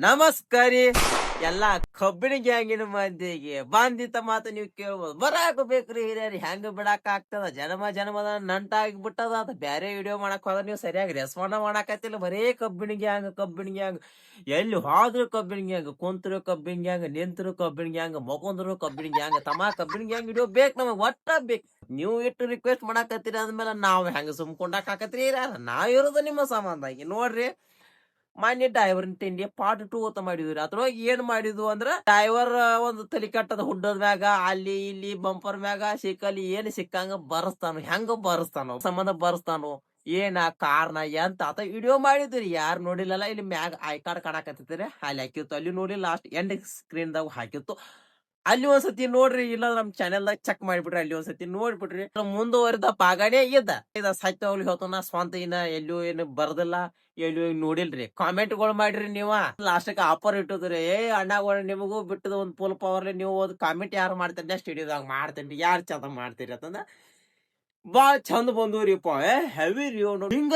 ನಮಸ್ಕಾರಿ ಎಲ್ಲಾ ಕಬ್ಬಿಣ ಗ್ಯಾಂಗಿನ ಮಂದಿಗೆ ಬಂದಿತ್ತ ಮಾತು ನೀವು ಕೇಳ್ಬೋದು. ಬರಾಕ ಬೇಕ್ರಿ ಹಿರಿಯರಿ, ಹೆಂಗ ಬಿಡಾಕ ಆಗ್ತದ? ಜನ್ಮದ ನಂಟಾಗಿ ಬಿಟ್ಟದ. ಅದ ಬ್ಯಾರೆ ವಿಡಿಯೋ ಮಾಡಕ್ ಹೋದ್ರ ನೀವು ಸರಿಯಾಗಿ ರೆಸ್ಪಾಂಡ್ ಮಾಡಾಕತ್ತಿಲ್ಲ. ಬರೇ ಕಬ್ಬಿಣ ಗ್ಯಾಂಗ್. ಎಲ್ಲಿ ಹೋದ್ರು ಕಬ್ಬಿಣ ಗ್ಯಾಂಗ್, ಕುಂತರು ಕಬ್ಬಿಣ ಗ್ಯಾಂಗ್, ನಿಂತರು ಕಬ್ಬಿಣ ಗ್ಯಾಂಗ್, ಮಕೊಂದ್ರು ಕಬ್ಬಿಣ ಗ್ಯಾಂಗ್. ಕಬ್ಬಿಣ ಗ್ಯಾಂಗ್ ವಿಡಿಯೋ ಬೇಕು ನಮಗ್, ಒಟ್ಟ ಬೇಕು. ನೀವು ಇಟ್ಟು ರಿಕ್ವೆಸ್ಟ್ ಮಾಡಾಕತ್ತೀರಿ ಅಂದ್ಮೇಲೆ ನಾವ್ ಹೆಂಗ ಸುಮ್ಕೊಂಡಾಕತ್ತೀರಿ? ನಾವ್ ಇರೋದು ನಿಮ್ಮ ಸಂಬಂಧ ನೋಡ್ರಿ. ಮಾನ್ಯ ಡ್ರೈವರ್ನ ತಿಂಡಿ ಪಾರ್ಟ್ 2 ಅಂತ ಮಾಡಿದ್ವಿ. ಅದ್ರೊಳಗೆ ಏನ್ ಮಾಡಿದ್ವು ಅಂದ್ರ, ಡ್ರೈವರ್ ಒಂದು ತಲಿ ಕಟ್ಟದ ಹುಡ್ಡದ ಮ್ಯಾಗ ಅಲ್ಲಿ ಇಲ್ಲಿ ಬಂಪರ್ ಮ್ಯಾಗ ಸಿಕ್ಕಲ್ಲಿ ಏನ್ ಸಿಕ್ಕಂಗ ಬರ್ಸ್ತಾನು, ಹೆಂಗ ಬರ್ಸ್ತಾನು, ಸಂಬಂಧ ಬರ್ಸ್ತಾನು, ಏನ ಕಾರ್ನ ಎಂತ ಆತ ವಿಡಿಯೋ ಮಾಡಿದ್ರಿ. ಯಾರು ನೋಡಿಲ್ಲಲ್ಲ, ಇಲ್ಲಿ ಮ್ಯಾಗ ಐ ಕಾರ್ಡ್ ಕಾಣಕತ್ತಿದ್ರೆ ಅಲ್ಲಿ ಹಾಕಿತ್ತು, ಅಲ್ಲಿ ನೋಡಿ ಲಾಸ್ಟ್ ಎಂಡ್ ಸ್ಕ್ರೀನ್ ದಾಗ ಹಾಕಿತ್ತು. ಅಲ್ಲಿ ಒಂದ್ಸತಿ ನೋಡ್ರಿ, ಇಲ್ಲ ನಮ್ ಚಾನೆಲ್ ದಾಗ ಚೆಕ್ ಮಾಡಿಬಿಡ್ರಿ, ಅಲ್ಲಿ ಒಂದ್ಸತಿ ನೋಡ್ಬಿಡ್ರಿ. ಮುಂದುವರೆದ ಪಾಗಾನೇ ಇದ ಸತ್ಯ ಹೋಗ್ಲಿ ಹೇಳ್ತಾನ. ಸ್ವಂತ ಇನ್ನ ಎಲ್ಲೂ ಏನು ಬರ್ದಿಲ್ಲ, ಎಲ್ಲೂ ನೋಡಿಲ್ರಿ. ಕಾಮೆಂಟ್ಗಳು ಮಾಡ್ರಿ ನೀವ. ಲಾಸ್ಟಕ್ಕೆ ಆಫರ್ ಇಟ್ಟಿದ್ರಿ, ಅಣ್ಣಗಳು ನಿಮಗೂ ಬಿಟ್ಟದ ಒಂದ್ ಫುಲ್ ಪವರ್. ನೀವು ಒಂದು ಕಾಮೆಂಟ್ ಯಾರು ಮಾಡ್ತೀರಿ ನೆಕ್ಸ್ಟ್ ವಿಡಿಯೋದಾಗ ಮಾಡ್ತೇನ್ರಿ, ಯಾರು ಚಂದ ಮಾಡ್ತೀರಿ ಅಂತಂದ ಬಾಳ ಚಂದ ಬಂದವ್ರಿಪ್ಪ. ಹೆವಿ ರೀ ಹಿಂಗ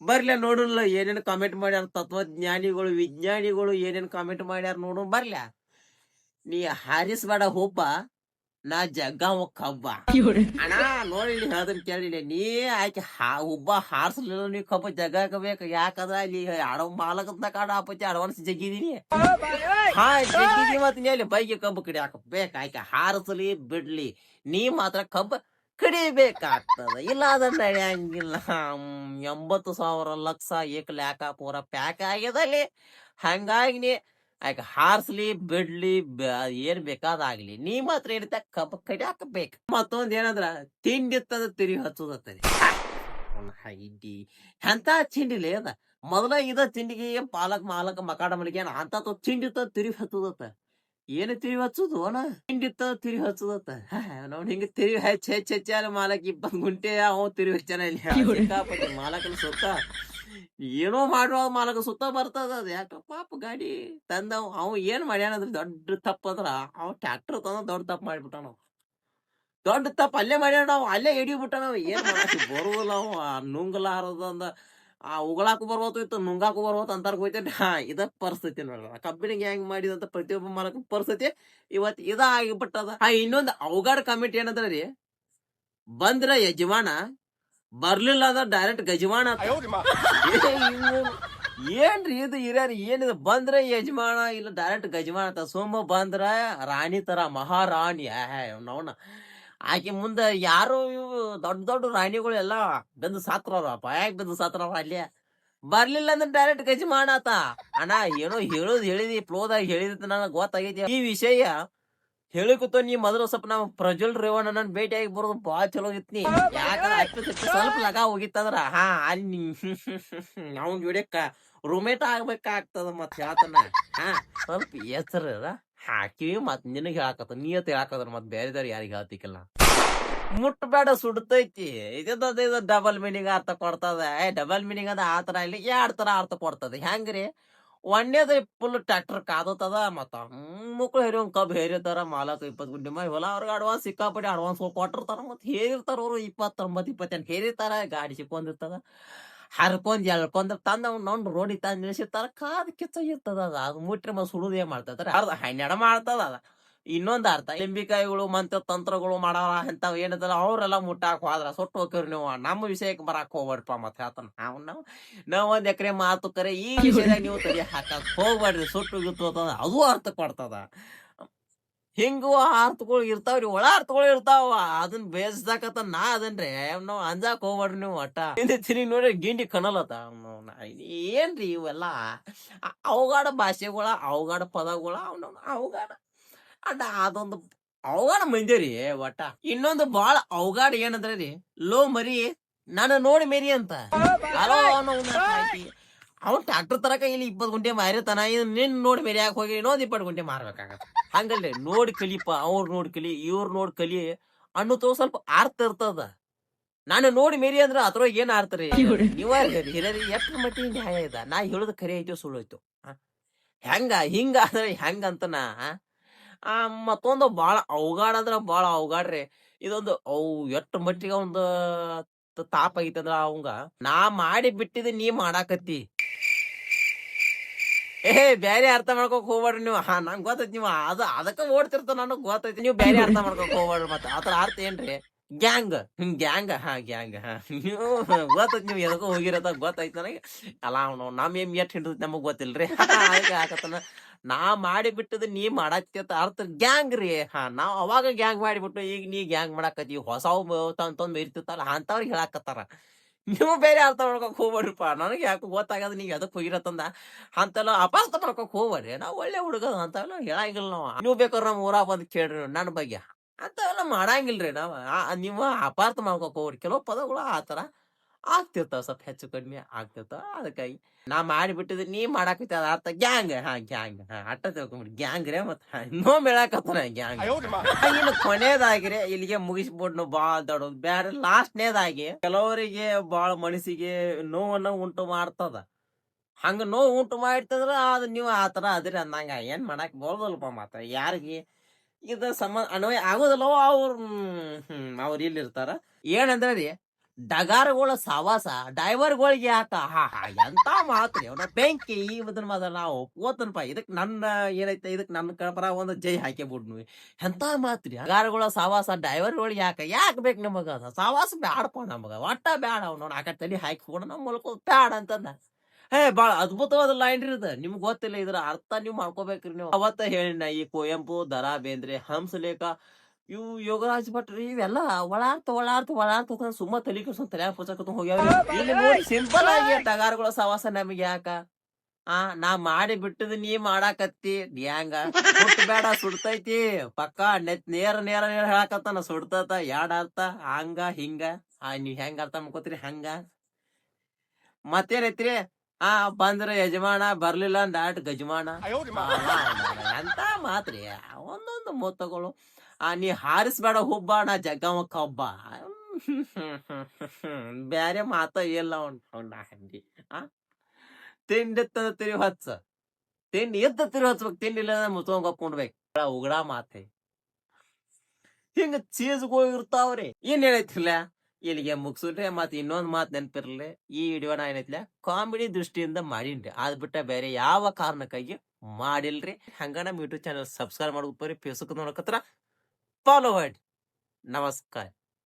ಬರ್ಲ ನೋಡಲ್ಲ ಏನೇನ್ ಕಾಮೆಂಟ್ ಮಾಡ್ಯಾರ. ತತ್ವಜ್ಞಾನಿಗಳು, ವಿಜ್ಞಾನಿಗಳು ಏನೇನ್ ಕಾಮೆಂಟ್ ಮಾಡ್ಯಾರ ನೋಡು ಬರ್ಲ. ನೀ ಹಾರಿಸ್ಬೇಡ ಹುಬ್ಬ, ನಾ ಜಗ್ಗಾವ ಕಬ್ಬ. ಅಣ್ಣ ನೋಡಿ ಹೇಳ್ದನ್ ಕೇಳಿಲ್ಲ, ನೀ ಆಕೆ ಹುಬ್ಬ ಹಾರಿಸ್ಲಿಲ್ಲ, ನೀ ಕಬ್ಬ ಜಗ್ಗಾಕ ಬೇಕು. ಯಾಕಂದ್ರ ಅಲ್ಲಿ ಆಡೋ ಮಾಲಕತ್ನ ಕಾಡ ಆಪತ್ತಿ ಅಡ್ವಾನ್ಸ್ ಜಗ್ಗಿದೀನಿ. ಜಗ್ಗಿದಿ ಮತ್ ನೀ ಅಲ್ಲಿ ಬೈಗೆ ಕಬ್ಬು ಕಡಿಯಾಕ ಬೇಕ. ಆಕೆ ಹಾರಿಸ್ಲಿ ಬಿಡ್ಲಿ, ನೀ ಮಾತ್ರ ಕಬ್ಬ ಕಡಿಬೇಕಾಗ್ತದ. ಇಲ್ಲ ಅದ್ರ ನಡೆಯಂಗಿಲ್ಲ. 80,000 ಲಕ್ಷ ಏಕ್ ಲ್ಯಾಕ ಪೂರ ಪ್ಯಾಕ್ ಆಗ್ಯದಲ್ಲಿ. ಹಂಗಾಗಿ ನೀ ಆಯ್ಕೆ ಹಾರಿಸ್ಲಿ ಬಿಡ್ಲಿ ಏನ್ ಬೇಕಾದಾಗ್ಲಿ, ನೀ ಮಾತ್ರ ಏನಿತ ಕಬ್ಬ ಕಡಿಯಾಕ ಬೇಕು. ಮತ್ತೊಂದ್ ಏನಂದ್ರ, ತಿಂಡಿತ್ತದ ತಿರುಗಿ ಹಚ್ಚುದತ್ತರಿ. ಎಂತ ತಿಂಡಿಲಿ ಅದ ಮೊದಲ ಇದ ತಿಂಡಿಗೆ ಮಾಲಕ ಮಕಾಡ ಮಲಿಗೆ ಅಂತ ತಿಂಡಿತ್ತ ತಿರುಗಿ ಹಚ್ಚುದತ್ತ. ಏನು ತಿರುಗಿ ಹಚ್ಚುದು ಅಣ್ಣ? ತಿಂಡಿತ್ತ ತಿರುಗಿ ಹಚ್ಚುದತ್ತ. ನೋಡ್ ಹಿಂಗ ತಿರುಗಿ ಹೆಚ್ಚ ಮಾಲಕ್ 20 ಗುಂಟೆ ಅವ್ ತಿರುಗಿ ಹಚ್ಚನ ಇಲ್ಲಿ ಮಾಲಕನ ಸುತ್ತ ಏನೋ ಮಾಡುವ ಮಾಲಕ ಸುತ್ತ ಬರ್ತದ. ಅದ ಯಾಕ ಪಾಪ ಗಾಡಿ ತಂದ ಅವ್ ಏನ್ ಮಾಡ್ಯಾನಂದ್ರ ದೊಡ್ಡ ತಪ್ಪಂದ್ರ, ಅವ್ ಟ್ರ್ಯಾಕ್ಟರ್ ತಂದ ದೊಡ್ಡ ತಪ್ಪ ಮಾಡ್ಬಿಟ್ಟ. ನಾವ್ ದೊಡ್ಡ ತಪ್ಪ ಅಲ್ಲೇ ಮಾಡ್ಯಾನ. ನಾವು ಅಲ್ಲೇ ಹಿಡಿಬಿಟ್ಟ. ನಾವ್ ಏನ್ ಮಾಡಾಕ ಬರುದಿಲ್ಲ. ಅವ್ ನುಂಗಲಾರದಂದ ಉಗಳಾಕು ಬರ್ಬೋತಿತ್ತು, ನುಂಗಾಕು ಬರ್ಬೋತ್ ಅಂತಾರ ಹೋಯ್ತೇನೆ. ಇದ ಪರಿಸ್ಥಿತಿ ನೋಡ. ಕಬ್ಬಿಣ ಗ್ಯಾಂಗ್ ಮಾಡಿದಂತ ಪ್ರತಿಯೊಬ್ಬ ಮಾಲಕ ಪರಿಸ್ಥಿತಿ ಇವತ್ ಇದ ಆಗಿಬಿಟ್ಟದ. ಇನ್ನೊಂದ್ ಅವಘಡ ಕಮಿಟಿ ಏನಂದ್ರಿ, ಬಂದ್ರ ಯಜಮಾನ, ಬರ್ಲಿಲ್ಲ ಅಂದ್ರ ಡೈರೆಕ್ಟ್ ಗಜಮಾನ. ಏನ್ರಿ ಇದು ಹಿರಿಯರ್? ಏನಿದೆ? ಬಂದ್ರೆ ಯಜಮಾನ, ಇಲ್ಲ ಡೈರೆಕ್ಟ್ ಗಜಮಾನ ಅಂತ. ಸೋಮ ಬಂದ್ರ ರಾಣಿ ತರ, ಮಹಾರಾಣಿ. ನೋನ ಆಕೆ ಮುಂದ ಯಾರು ಇವು ದೊಡ್ಡ ರಾಣಿಗಳು ಎಲ್ಲಾ ಬೆಂದು ಸಾತ್ರವ್ರ, ಬಾಯಾಗ ಬೆಂದು ಸಾತ್ರವ್ರ. ಅಲ್ಲೇ ಬರ್ಲಿಲ್ಲ ಅಂದ್ರೆ ಡೈರೆಕ್ಟ್ ಗಜಮಾನ ಆತ. ಅಣ್ಣ ಏನೋ ಹೇಳಿದಿ ಫ್ಲೋದಾಗ ಹೇಳಿದ ನನಗ್ ಗೊತ್ತಾಗೈತಿ. ಈ ವಿಷಯ ಹೇಳಿಕೂತ ನೀ ಮೊದಲು ಸ್ವಲ್ಪ ನಾವು ಪ್ರಜ್ವಲ್ ರೇವಣ್ಣ ಭೇಟಿಯಾಗಿ ಬರೋದು ಬಾಳ ಚಲೋ ಇತ್ನಿ. ಯಾಕಂದ್ರೆ ಸ್ವಲ್ಪ ಲಗಾ ಹೋಗಿತ್ತಂದ್ರ ಅಲ್ಲಿ ಅವ್ನ ಜೋಡಿಯಕ್ಕ ರೂಮೇಟ್ ಆಗ್ಬೇಕಾಗ್ತದ. ಮತ್ ಹೇಳ್ತಾನ ಸ್ವಲ್ಪ ಹೆಸರ ಹಾಕಿವಿ. ಮತ್ ನಿನಗ್ ಹೇಳಾಕತ್ತ, ನೀ ಅಂತ ಹೇಳಾಕದ್ರ ಮತ್ ಬೇರೆದವ್ರ ಯಾರಿಗ ಹೇಳ್ತಿಕಲ್ಲ. ಮುಟ್ಬೇಡ ಸುಡ್ತೈತಿ. ಇದು ಡಬಲ್ ಮೀನಿಂಗ್ ಅರ್ಥ ಕೊಡ್ತದ. ಡಬಲ್ ಮೀನಿಂಗ್ ಅದ ಆತರ ಇಲ್ಲಿ 2 ತರ ಅರ್ಥ ಕೊಡ್ತದ. ಹೆಂಗ್ರಿ? ಒಂದೇದ ಫುಲ್ ಟ್ರ್ಯಾಕ್ಟರ್ ಕಾದತದ. ಮತ್ತ ಮಕ್ಳು ಹೇರಿ ಒಂದ್ ಕಬ್ಬ್ ಹೇರಿರ್ತಾರ. ಮಾಲಕ 20 ಗುಂಟೆ ಮಾಡಿ ಹೊಲ, ಅವ್ರಿಗೆ ಅಡ್ವಾನ್ಸ್ ಸಿಕ್ಕಾಪಡಿ ಅಡ್ವಾನ್ಸ್ ಕೊಟ್ಟಿರ್ತಾರ. ಮತ್ ಹೇರಿರ್ತಾರ ಅವ್ರು 29 ಹೇರಿರ್ತಾರ. ಗಾಡಿ ಸಿಕ್ಕೊಂಡಿರ್ತದ, ಹರ್ಕೊಂಡ್ ಎಳ್ಕೊಂಡ್ ತಂದ ಅವ್ನು ರೋಡಿ ತಂದ್ ನಿಲ್ಸಿರ್ತಾರ. ಕಾದ್ ಕಿಚ್ಚಾಗಿರ್ತದ. ಅದು ಮುಟ್ರಿ ಮತ್ ಸುಡುದು ಏನ್ ಮಾಡ್ತಾರ? ಅರ್ಧ 12 ಮಾಡ್ತದ ಅದ. ಇನ್ನೊಂದ್ ಅರ್ಥ, ಲಿಂಬಿಕಾಯಿಗಳು ಮಂತ್ರ ತಂತ್ರಗಳು ಮಾಡಾರ ಇಂತಾವ್ ಏನಿದಾರ ಅವ್ರೆಲ್ಲಾ ಮುಟ್ಟಾಕ್ ಹೋದ್ರ ಸುಟ್ಟು ಹೋಗ್ರಿ ನೀವು. ನಮ್ಮ ವಿಷಯಕ್ಕೆ ಬರಾಕ್ ಹೋಗ್ಬೇಡ್ರಪ್ಪ. ಮತ್ ಹೇಳ್ತಾನ ನಾವ್ 1 ಎಕರೆ ಮಾತು ಕರೆ, ಈ ವಿಷಯದಾಗ ನೀವು ತಲೆ ಹಾಕಕ್ ಹೋಗ್ಬೇಡ್ರಿ, ಸುಟ್ಟು ಗಿತ್ತು ಅಂತಂದ್ರ ಅದು ಅರ್ಥ ಕೊಡ್ತದ. ಹಿಂಗು ಅರ್ಥಗಳು ಇರ್ತಾವ್ರಿ, ಒಳ ಅರ್ಥಗಳು ಇರ್ತಾವ. ಅದನ್ನ ಬೇಯಿಸ್ದಾಕತ್ತ ನಾ ಅದನ್ರಿ ನಾವ್ ಅಂಜಾಕ್ ಹೋಗ್ಬೇಡ್ರಿ ನೀವು. ಒಟ್ಟ ತಿರುಗಿ ನೋಡ್ರಿ ಗಿಂಡಿ ಕಣಲತ್ತ. ಏನ್ರಿ ಇವೆಲ್ಲಾ ಅವಗಾಡ ಭಾಷೆಗಳ, ಅವಗಾಡ ಪದಗಳ, ಅವಗಾಡ ಅಡ್ಡ ಅದೊಂದು ಅವಗಾಡ ಮಂದಿರಿ ಒಟ್ಟ. ಇನ್ನೊಂದು ಬಾಳ ಅವಗಾಡ ಏನಂದ್ರಿ, ಲೋ ಮರಿ ನಾನು ನೋಡಿ ಮೇರಿ ಅಂತ. ಅಲೋ ಅವ್ನು ಟ್ರ್ಯಾಕ್ಟರ್ ತರಕ ಇಲ್ಲಿ 20 ಗುಂಟೆ ಮಾರಿರ್ತಾನ. ನಿನ್ ನೋಡಿ ಮೇರಿ ಯಾಕೆ ಹೋಗಿ ಇನ್ನೊಂದ್ 20 ಗುಂಟೆ ಮಾರ್ಬೇಕಾಗತ್ತ. ಹಂಗಲ್ರಿ, ನೋಡಿ ಕಲಿಪ, ಅವ್ರ ನೋಡಿ ಕಲಿ, ಇವ್ರ ನೋಡಿ ಕಲಿ ಅನ್ನೋದು ಸ್ವಲ್ಪ ಅರ್ಥ ಇರ್ತದ. ನಾನು ನೋಡಿ ಮೇರಿ ಅಂದ್ರ ಅದ್ರೊಳಗೆ ಏನ್ ಆಡ್ತಾರಿ? ನೀವ ಹಿರಿಯರಿ ಎಷ್ಟ್ರ ಮಟ್ಟಿಗೆ ನ್ಯಾಯ ಇದ? ನಾ ಹೇಳುದು ಖರೆ ಐತೋ ಸುಳ್ಳು ಐತೋ? ಹಿಂಗ ಆದ್ರೆ ಹೆಂಗಂತನ. ಮತ್ತೊಂದು ಬಾಳ ಅವಗಾಡ ಅಂದ್ರ ಬಾಳ ಅವಗಾಡ್ರಿ. ಇದೊಂದು ಎಷ್ಟ್ ಮಟ್ಟಿಗೆ ಒಂದು ತಾಪ ಐತಂದ್ರ ಅವಂಗ, ನಾ ಮಾಡಿ ಬಿಟ್ಟಿದ್ ನೀ ಮಾಡಾಕತ್ತಿ. ಬ್ಯಾರೆ ಅರ್ಥ ಮಾಡ್ಕೊಕ್ ಹೋಗ್ಬೇಡ್ರಿ ನೀವು. ನಂಗ್ ಗೊತ್ತೈತಿ ನೀವು ಅದಕ್ಕ ಓಡ್ತಿರ್ತ ನನಗ್ ಗೊತ್ತೈತಿ. ನೀವು ಬ್ಯಾರೆ ಅರ್ಥ ಮಾಡ್ಕೊಕ್ ಹೋಗ್ಬೇಡ್ರಿ. ಮತ್ತ ಆತರ ಅರ್ಥ ಏನ್ರಿ? ಗ್ಯಾಂಗ್ ಗ್ಯಾಂಗ್ ಗ್ಯಾಂಗ್ ನೀವು ಗೊತ್ತೈತಿ ನೀವು ಎದಕ್ಕೋ ಹೋಗಿರತ್ತ ಗೊತ್ತೈತಿ ನನಗೆ. ಅಲ್ಲ ಅವ್ನು ನಮ್ ಎಷ್ಟ್ ಹಿಡಿದೈತಿ ನಮಗ್ ಗೊತ್ತಿಲ್ರಿ. ಅದಕ್ಕೆ ಹಾಕತನ ನಾ ಮಾಡಿ ಬಿಟ್ಟದ ನೀ ಮಾಡಾಕತ್ತ ಅರ್ಥ ಗ್ಯಾಂಗ್ ರೀ. ನಾವ್ ಅವಾಗ ಗ್ಯಾಂಗ್ ಮಾಡಿಬಿಟ್ಟು ಈಗ ನೀ ಗ್ಯಾಂಗ್ ಮಾಡಾಕತ್ತಿ. ಹೊಸಾವ್ ತಂದ್ ಮೇರಿತಿರ್ತಾರಲ್ಲ ಅಂತವ್ರಿಗೆ ಹೇಳಾಕತ್ತಾರ. ನೀವು ಬೇರೆ ಅರ್ಥ ಮಾಡ್ಕೊಕ್ ಹೋಗ್ಬೇಡ್ರಿಪ್ಪ. ನನಗೆ ಯಾಕೋ ಗೊತ್ತಾಗದ ನೀವ್ ಎದಕ್ ಹೋಗಿರತ್ತಂದ. ಅಂತೆಲ್ಲ ಅಪಾರ್ಥ ಮಾಡ್ಕೊಕ್ ಹೋಗ್ಬೇಡ್ರಿ. ನಾವ್ ಒಳ್ಳೆ ಹುಡುಗ ಅಂತಾವೆಲ್ಲ ಹೇಳಂಗಿಲ್ಲ ನಾವ್. ನೀವ್ ಬೇಕಾದ್ರ ನಮ್ ಊರಾಗ ಬಂದ್ ಕೇಳ್ರಿ ನನ್ ಬಗ್ಗೆ. ಅಂತಾವೆಲ್ಲ ಮಾಡಂಗಿಲ್ರಿ ನಾವ್. ನೀವು ಅಪಾರ್ಥ ಮಾಡ್ಕೊಕ್ ಹೋಗ್ರಿ. ಕೆಲವು ಪದಗಳು ಆತರ ಆಗ್ತಿರ್ತಾವ, ಸ್ವಲ್ಪ ಹೆಚ್ಚು ಕಡಿಮೆ ಆಗ್ತಿರ್ತಾವ. ಅದಕ್ಕಾಗಿ ನಾ ಮಾಡಿಬಿಟ್ಟಿದ್ರಿ ನೀ ಮಾಡಾಕತ್ತಿ ಅದ ಅರ್ಥ ಗ್ಯಾಂಗ್. ಗ್ಯಾಂಗ್ ಅಟ್ಟ ತಿಳ್ಕೊಂಬಿಡಿ ಗ್ಯಾಂಗ್ ರೇ. ಮತ್ತ ಇನ್ನೊಮ್ಮೆ ಹೇಳಾಕತ್ತಾನ ಗ್ಯಾಂಗ್. ಇನ್ನು ಕೊನೆಯದಾಗಿರಿ ಇಲ್ಲಿಗೆ ಮುಗಿಸ್ಬಿಡ್ನು. ಬಾಳ್ ದೊಡ್ಡ ಬ್ಯಾರೆ ಲಾಸ್ಟ್ನೇದಾಗಿ ಕೆಲವರಿಗೆ ಬಾಳ ಮನಸ್ಸಿಗೆ ನೋವನ್ನ ಉಂಟು ಮಾಡ್ತದ. ಹಂಗ ನೋವು ಉಂಟು ಮಾಡ್ತಂದ್ರ ಅದ್ ನೀವು ಆತರ ಅದಿರಿ ಅಂದಂಗ ಏನ್ ಮಾಡಾಕ್ ಬರೋದಲ್ಪ. ಮತ್ತ ಯಾರಿಗೆ ಇದ ಅನ್ವಯ ಆಗೋದಿಲ್ಲವೋ ಅವ್ರ ಇಲ್ಲಿರ್ತಾರ. ಏನಂದ್ರ ರೀ ಡಗಾರಗಳ ಸವಾಸ ಡೈವರ್ಗಳಿಗೆ ಯಾಕ ಎಂತ ಮಾತ್ರಿ ಅವ್ನ ಬೆಂಕಿ ಈ ಇದನ್ನ ಮಾತ್ರ ನಾವು ಓದ್ತನಪ. ಇದಕ್ ನನ್ನ ಏನೈತೆ ಇದಕ್ ನನ್ನ ಕಡಪರ ಒಂದು ಜೈ ಹಾಕಿ ಬಿಡ್ನು. ಎಂತ ಮಾತ್ರಿ ಡಗಾರಗಳ ಸವಾಸ ಡೈವರ್ಗಳಿಗೆ ಯಾಕ ಬೇಕು ನಮಗ ಅದ ಸವಾಸ ಬ್ಯಾಡಪ್ಪ ನಮಗ ಒಟ್ಟ ಬ್ಯಾಡ. ಅವ್ನ ಆ ಕಡೆ ತಲೆ ಹಾಕಿ ಕೂಡ ನಮ್ ಮುಲ್ಕೋ ಬ್ಯಾಡ ಅಂತಂದ. ಬಾಳ ಅದ್ಭುತವಾದ ಲೈನ್ ರೀ. ಇದು ನಿಮ್ಗ್ ಗೊತ್ತಿಲ್ಲ ಇದ್ರ ಅರ್ಥ ನೀವ್ ಮಾಡ್ಕೋಬೇಕ್ರಿ ನೀವು. ಅವತ್ತ ಹೇಳಿನ ಈ ಕುವೆಂಪು, ದರಾ ಬೇಂದ್ರೆ, ಹಂಸಲೇಖ, ಇವು ಯೋಗರಾಜ್ ಭಟ್ರು ಇವೆಲ್ಲ ಒಳಾರ್ತ ಸುಮ್ಮ ತಲಿ ಕೆಡ್ಸ್ಕೊಂಡ್ ತಲ್ಯಾಗ ಪುಸ್ತಕ ಹೋಗ್ಯಾವ. ಇಲ್ಲಿ ನೋಡಿ ಸಿಂಪಲ್ ಆಗಿ ಟಗಾರಗಳ ಸವಾಸ ನಮ್ಗೆ ಯಾಕ? ನಾ ಮಾಡಿ ಬಿಟ್ಟದ ನೀ ಮಾಡಾಕತ್ತಿ ಗ್ಯಾಂಗ. ಬೇಡ ಸುಡ್ತೈತಿ ಪಕ್ಕಾ ನೇರ ನೇರ ನೇರ ಹೇಳಾಕತ್ತಾನ ಸುಡ್ತತ. ಯಾಡ್ ಅರ್ಥ ಹಂಗ ಹಿಂಗ. ನೀವ್ ಹೆಂಗ ಅರ್ಥ ಮಾಡ್ಕೋತೀರಿ ಹಂಗ. ಮತ್ತೇನೈತ್ರಿ? ಬಂದ್ರ ಯಜಮಾನ, ಬರ್ಲಿಲ್ಲ ಡೈರೆಕ್ಟ್ ಗಜಮಾನ. ಎಂತ ಮಾತ್ರಿ ಒಂದೊಂದು ಮೊತ್ತಗಳು. ನೀ ಹಾರಿಸ್ಬೇಡ ಹುಬ್ಬ, ನಾ ಜಗ್ಗಮ್ಮ ಕಬ್ಬ. ಬ್ಯಾರೆ ಮಾತ ಇಲ್ಲ ಅವ್ನ ಹಂಡಿ. ತಿಂಡಿತ್ತ ತಿರಿ ಹಚ್ಚ, ತಿಂಡಿ ಎದ್ದ ತಿರಿ ಹಚ್ಬೇಕು. ತಿಂಡಿ ಇಲ್ಲ ಮುತ್ಕೊಂಡ್ ಕಪ್ಕೊಂಡ್ಬೇಕು. ಉಗಡ ಮಾತೆ ಹಿಂಗ ಚೀಸ್ಗಳು ಇರ್ತಾವ್ರಿ. ಏನ್ ಹೇಳೈತಿಲ್ಲ ಇಲ್ಲಿಗೆ ಮುಗ್ಸುಟ್ರೆ. ಮತ್ ಇನ್ನೊಂದ್ ಮಾತ್ ನೆನಪಿರ್ಲಿ, ಈ ವಿಡಿಯೋನ ಏನೈತಿಲ್ಲ ಕಾಮಿಡಿ ದೃಷ್ಟಿಯಿಂದ ಮಾಡೀನ್ರಿ. ಅದ್ ಬಿಟ್ಟ ಬೇರೆ ಯಾವ ಕಾರಣಕ್ಕಾಗಿ ಮಾಡಿಲ್ರಿ. ಹಂಗ ನಮ್ ಯೂಟ್ಯೂಬ್ ಚಾನಲ್ ಸಬ್ಸ್ಕ್ರೈಬ್ ಮಾಡ್ಬೇಕು. ಫೇಸ್ಬುಕ್ ನೋಡಕತ್ರ ಫಾಲೋ ಮಾಡಿ. ನಮಸ್ಕಾರ.